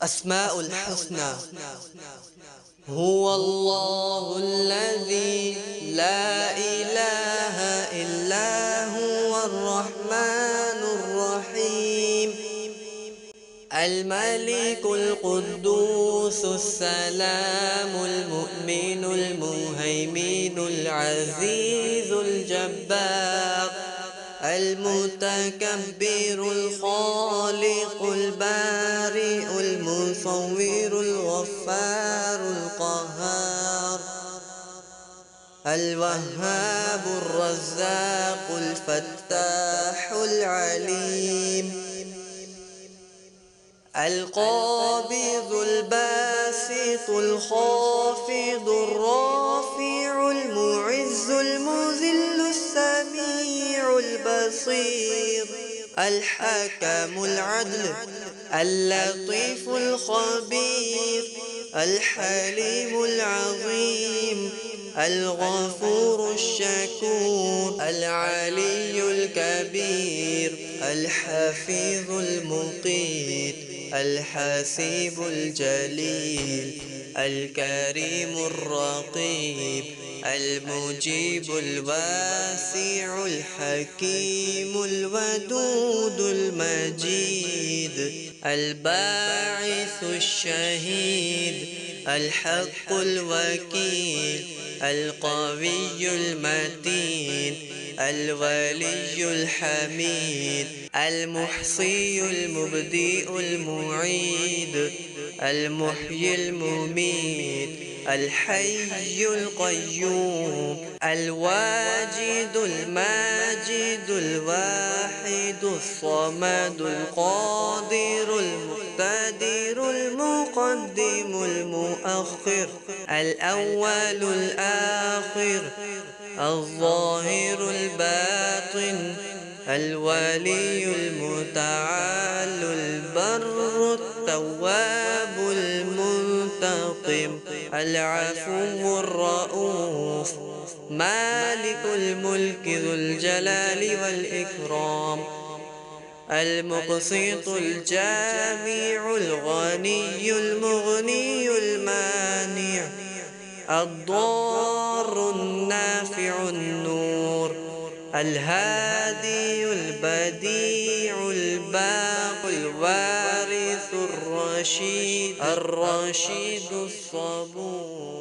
أسماء الحسنى: هو الله الذي لا إله إلا هو الرحمن الرحيم، الملك القدوس السلام المؤمن المهيمن العزيز الجبار المتكبر الخالق البارئ المصور الغفار القهار الوهاب الرزاق الفتاح العليم، القابض الباسط الخافض الرافع المعز المذل السميع البصير، الحكم العدل اللطيف الخبير، الحليم العظيم الغفور الشكور، العلي الكبير الحفيظ المقيت، الحسيب الجليل، الكريم الرقيب، المجيب الواسع الحكيم الودود المجيد، الباعث الشهيد، الحق الوكيل، القوي المتين، الولي الحميد، المحصي المبدئ المعيد، المحيي المميت، الحي القيوم، الواجد الماجد الواحد الصمد القادر المقتدر المقدم المؤخر، الأول الآخر، الظاهر الباطن، الولي المتعال البر التواب المنتقم، العفو الرؤوف، مالك الملك ذو الجلال والإكرام، المقسط الجامع الغني المغني المانع، الضار النافع النور، الهادي البديع الباقي الوارث الرشيد الصبور.